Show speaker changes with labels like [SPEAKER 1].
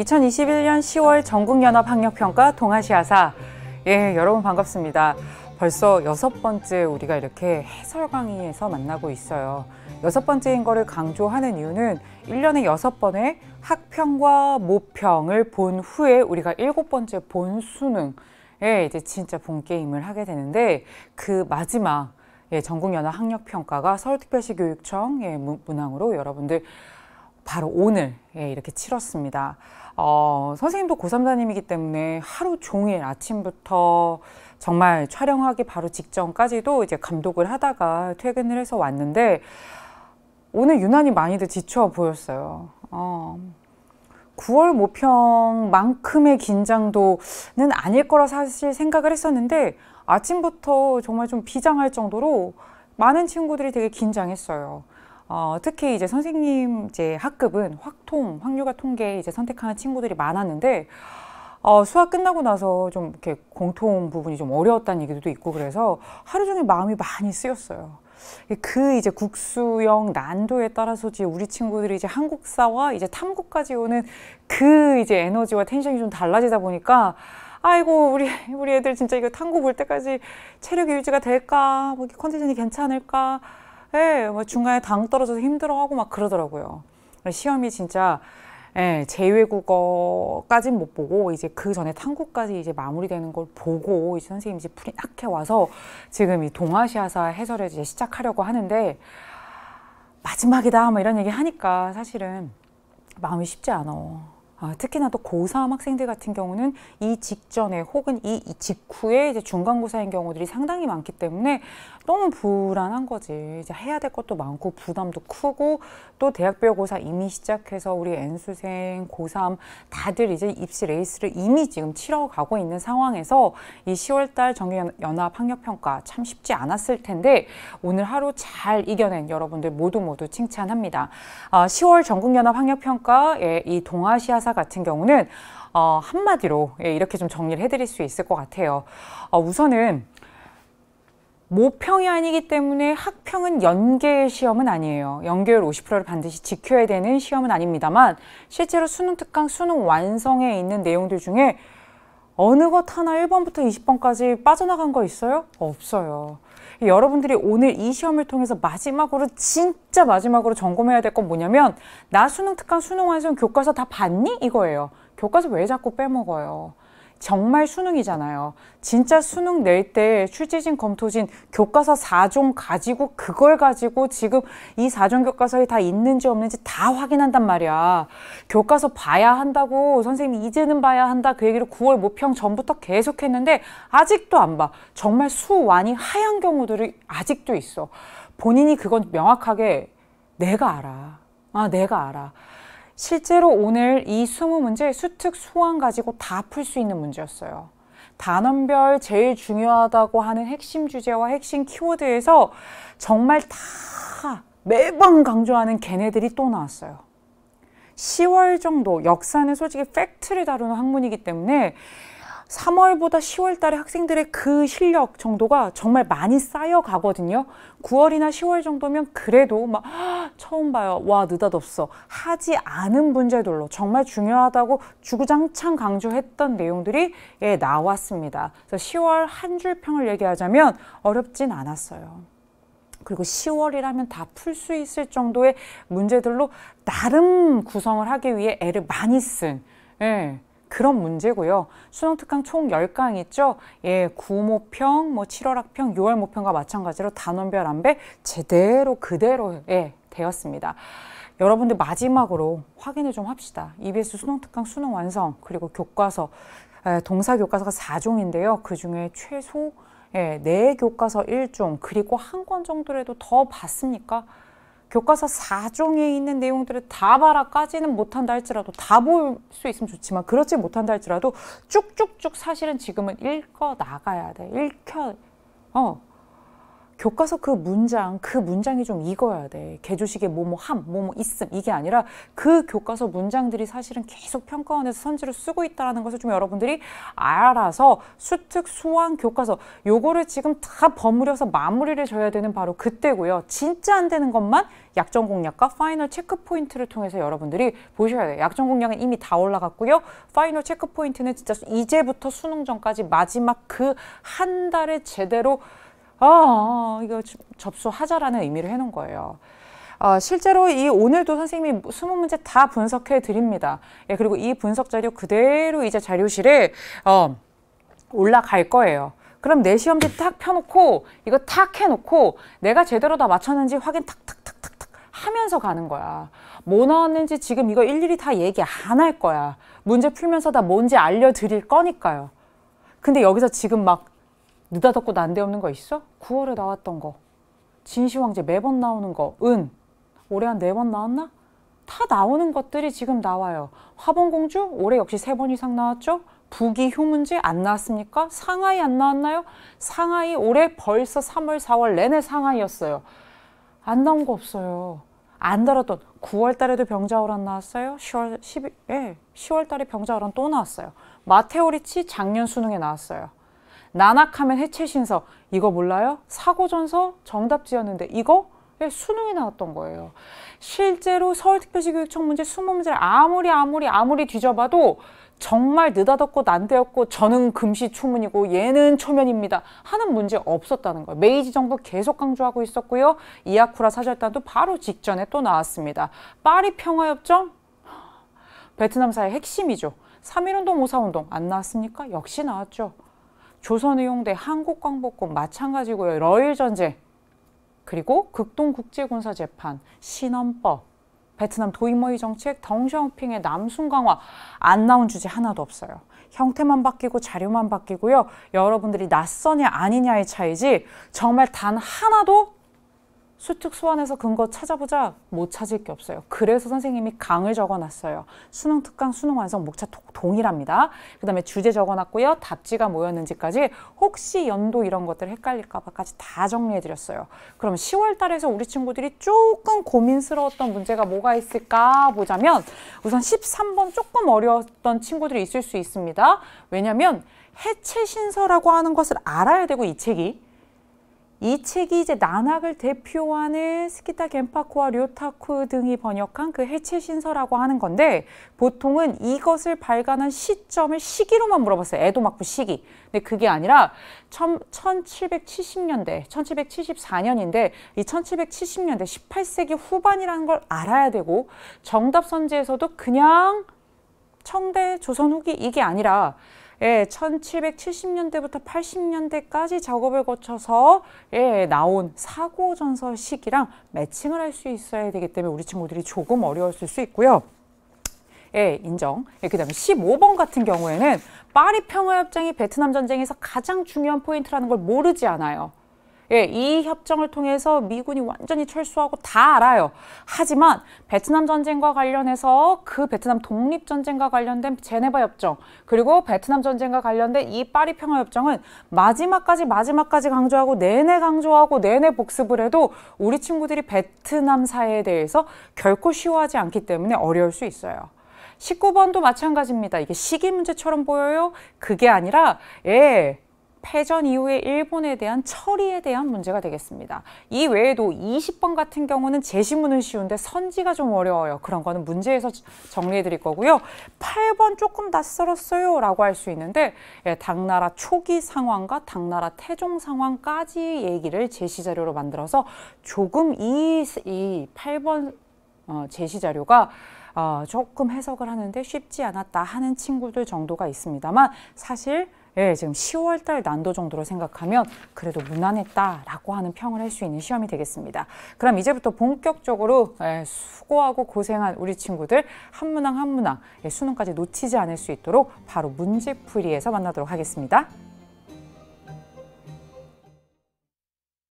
[SPEAKER 1] 2021년 10월 전국연합학력평가 동아시아사. 예, 여러분 반갑습니다. 벌써 6번째 우리가 이렇게 해설 강의에서 만나고 있어요. 6번째인 거를 강조하는 이유는 1년에 6번의 학평과 모평을 본 후에 우리가 7번째 본 수능에 이제 진짜 본 게임을 하게 되는데, 그 마지막 전국연합학력평가가 서울특별시 교육청 문항으로 여러분들 바로 오늘 이렇게 치렀습니다. 선생님도 고3담임이기 때문에 하루 종일 아침부터 정말 촬영하기 바로 직전까지도 이제 감독을 하다가 퇴근을 해서 왔는데, 오늘 유난히 많이들 지쳐 보였어요. 9월 모평만큼의 긴장도는 아닐 거라 사실 생각을 했었는데, 아침부터 정말 좀 비장할 정도로 많은 친구들이 되게 긴장했어요. 특히 이제 선생님 학급은 확률과 통계 선택하는 친구들이 많았는데, 수학 끝나고 나서 좀 이렇게 공통 부분이 좀 어려웠다는 얘기도 있고, 그래서 하루 종일 마음이 많이 쓰였어요. 그 국수형 난도에 따라서 우리 친구들이 한국사와 탐구까지 오는 그 에너지와 텐션이 좀 달라지다 보니까, 아이고 우리 애들 진짜 이거 탐구 볼 때까지 체력이 유지가 될까, 뭐 컨디션이 괜찮을까, 뭐 중간에 당 떨어져서 힘들어하고 막 그러더라고요. 시험이 진짜 제2외국어까지는 못 보고 그 전에 탐구까지 마무리되는 걸 보고 선생님이 풀이 딱 해와서 지금 이 동아시아사 해설을 시작하려고 하는데, 마지막이다 뭐 이런 얘기 하니까 사실은 마음이 쉽지 않아. 특히나 또 고3 학생들 같은 경우는 이 직전에 혹은 이 직후에 중간고사인 경우들이 상당히 많기 때문에 너무 불안한 거지. 해야 될 것도 많고 부담도 크고, 또 대학별고사 이미 시작해서 우리 N수생, 고3 다들 입시 레이스를 이미 지금 치러가고 있는 상황에서 이 10월달 전국연합학력평가 참 쉽지 않았을 텐데, 오늘 하루 잘 이겨낸 여러분들 모두 칭찬합니다. 10월 전국연합학력평가 이 동아시아사 같은 경우는 한마디로 이렇게 좀 정리를 해드릴 수 있을 것 같아요. 우선은 모평이 아니기 때문에 학평은 연계 시험은 아니에요. 연계율 50%를 반드시 지켜야 되는 시험은 아닙니다만, 실제로 수능 특강, 수능 완성에 있는 내용들 중에 어느 것 하나 1번부터 20번까지 빠져나간 거 있어요? 없어요. 여러분들이 오늘 이 시험을 통해서 진짜 마지막으로 점검해야 될 건 뭐냐면, 나 수능 특강, 수능 완성 교과서 다 봤니? 이거예요. 교과서 왜 자꾸 빼먹어요? 정말 수능이잖아요. 진짜 수능 낼 때 출제진, 검토진 교과서 4종 가지고, 그걸 가지고 지금 이 4종 교과서에 다 있는지 없는지 다 확인한단 말이야. 교과서 봐야 한다고 선생님이 이제는 봐야 한다 그 얘기를 9월 모평 전부터 계속 했는데 아직도 안 봐. 정말 수완이 하얀 경우들이 아직도 있어. 본인이 그건 명확하게 내가 알아. 실제로 오늘 이 20문제 수특 수완 가지고 다 풀 수 있는 문제였어요. 단원별 제일 중요하다고 하는 핵심 주제와 핵심 키워드에서 정말 다 매번 강조하는 걔네들이 또 나왔어요. 10월 정도, 역사는 솔직히 팩트를 다루는 학문이기 때문에 3월보다 10월 달에 학생들의 그 실력 정도가 정말 많이 쌓여가거든요. 9월이나 10월 정도면 그래도 처음 봐요, 와 느닷없어 하지 않은 문제들로 정말 중요하다고 주구장창 강조했던 내용들이 나왔습니다. 그래서 10월 한 줄 평을 얘기하자면 어렵진 않았어요. 그리고 10월이라면 다 풀 수 있을 정도의 문제들로 나름 구성을 하기 위해 애를 많이 쓴 그런 문제고요. 수능 특강 총 10강 있죠. 9모평, 7월 학평, 6월 모평과 마찬가지로 단원별 안배 제대로 그대로 되었습니다. 여러분들 마지막으로 확인을 좀 합시다. EBS 수능 특강 수능 완성, 그리고 교과서, 동사 교과서가 4종인데요. 그 중에 최소 4교과서 1종, 그리고 한 권 정도라도 더 봤습니까? 교과서 4종에 있는 내용들을 다 봐라까지는 못한다 할지라도, 다 볼 수 있으면 좋지만 그렇지 못한다 할지라도 쭉쭉쭉 사실은 지금은 읽어 나가야 돼. 교과서 그 문장이 좀 익어야 돼. 개조식의 뭐뭐 함, 뭐뭐 있음 이게 아니라 그 교과서 문장들이 사실은 계속 평가원에서 선지로 쓰고 있다는 것을 좀 여러분들이 알아서 수특, 수완, 교과서 요거를 지금 다 버무려서 마무리를 져야 되는 바로 그때고요. 진짜 안 되는 것만 약정 공략과 파이널 체크 포인트를 통해서 여러분들이 보셔야 돼요. 약정 공략은 이미 다 올라갔고요. 파이널 체크 포인트는 진짜 이제부터 수능 전까지 마지막 그 한 달을 제대로 이거 접수하자라는 의미를 해놓은 거예요. 실제로 오늘도 선생님이 20문제 다 분석해 드립니다. 예, 그리고 이 분석 자료 그대로 이제 자료실에 올라갈 거예요. 그럼 내 시험지 탁 펴놓고 이거 탁 해놓고 내가 제대로 다 맞췄는지 확인 탁탁탁탁탁 하면서 가는 거야. 뭐 나왔는지 지금 이거 일일이 다 얘기 안 할 거야. 문제 풀면서 다 뭔지 알려드릴 거니까요. 근데 여기서 지금 막 느닷없고 난데없는 거 있어? 9월에 나왔던 거. 진시황제 매번 나오는 거. 올해 한 4번 나왔나? 다 나오는 것들이 지금 나와요. 화본공주 올해 역시 3번 이상 나왔죠? 부기 효문제 안 나왔습니까? 상하이 안 나왔나요? 상하이 올해 벌써 3월, 4월 내내 상하이였어요. 안 나온 거 없어요. 안 달았던 9월 달에도 병자호란 나왔어요. 10월 달에 병자호란 또 나왔어요. 마테오리치 작년 수능에 나왔어요. 난학하면 해체신서 이거 몰라요? 사고전서 정답지였는데 이거 수능에 나왔던 거예요. 실제로 서울특별시 교육청 문제 20문제를 아무리 뒤져봐도 정말 느닷없고 난데없고 저는 금시초문이고 얘는 초면입니다 하는 문제 없었다는 거예요. 메이지 정부 계속 강조하고 있었고요. 이아쿠라 사절단도 바로 직전에 또 나왔습니다. 파리 평화협정 베트남사의 핵심이죠. 3.1운동 5.4운동 안 나왔습니까? 역시 나왔죠. 조선의용대 한국광복군 마찬가지고요. 러일전쟁 그리고 극동국제군사재판 신헌법 베트남 도이머이 정책 덩샤오핑의 남순 강화 안 나온 주제 하나도 없어요. 형태만 바뀌고 자료만 바뀌고요. 여러분들이 낯서냐 아니냐의 차이지 정말 단 하나도 수특 수완에서 근거 찾아보자 못 찾을 게 없어요. 그래서 선생님이 강을 적어놨어요. 수능 특강, 수능 완성, 목차 동일합니다. 그 다음에 주제 적어놨고요. 답지가 뭐였는지까지 혹시 연도 이런 것들 헷갈릴까 봐까지 다 정리해드렸어요. 그럼 10월 달에서 우리 친구들이 조금 고민스러웠던 문제가 뭐가 있을까 보자면 우선 13번 조금 어려웠던 친구들이 있을 수 있습니다. 왜냐면 해체신서라고 하는 것을 알아야 되고 이 책이 이제 난학을 대표하는 스키타 겐파코와 료타쿠 등이 번역한 그 해체신서라고 하는 건데 보통은 이것을 발간한 시점을 시기로만 물어봤어요. 에도막부 시기. 근데 그게 아니라 1770년대, 1774년인데 이 1770년대 18세기 후반이라는 걸 알아야 되고 정답 선지에서도 그냥 청대, 조선 후기 이게 아니라 1770년대부터 80년대까지 작업을 거쳐서 나온 사고전서 시기랑 매칭을 할 수 있어야 되기 때문에 우리 친구들이 조금 어려웠을 수 있고요. 인정. 그 다음에 15번 같은 경우에는 파리 평화협정이 베트남 전쟁에서 가장 중요한 포인트라는 걸 모르지 않아요. 이 협정을 통해서 미군이 완전히 철수하고 다 알아요. 하지만 베트남 전쟁과 관련해서 그 베트남 독립전쟁과 관련된 제네바 협정 그리고 베트남 전쟁과 관련된 이 파리 평화협정은 마지막까지 강조하고 내내 복습을 해도 우리 친구들이 베트남사에 대해서 결코 쉬워하지 않기 때문에 어려울 수 있어요. 19번도 마찬가지입니다. 이게 시기 문제처럼 보여요? 그게 아니라 패전 이후에 일본에 대한 처리에 대한 문제가 되겠습니다. 이 외에도 20번 같은 경우는 제시문은 쉬운데 선지가 좀 어려워요. 그런 거는 문제에서 정리해 드릴 거고요. 8번 조금 낯설었어요 라고 할 수 있는데 당나라 초기 상황과 당나라 태종 상황까지 얘기를 제시자료로 만들어서 조금 이 8번 제시자료가 조금 해석을 하는데 쉽지 않았다 하는 친구들 정도가 있습니다만 사실 지금 10월 달 난도 정도로 생각하면 그래도 무난했다라고 하는 평을 할 수 있는 시험이 되겠습니다. 그럼 이제부터 본격적으로 수고하고 고생한 우리 친구들 한 문항 한 문항 수능까지 놓치지 않을 수 있도록 바로 문제풀이에서 만나도록 하겠습니다.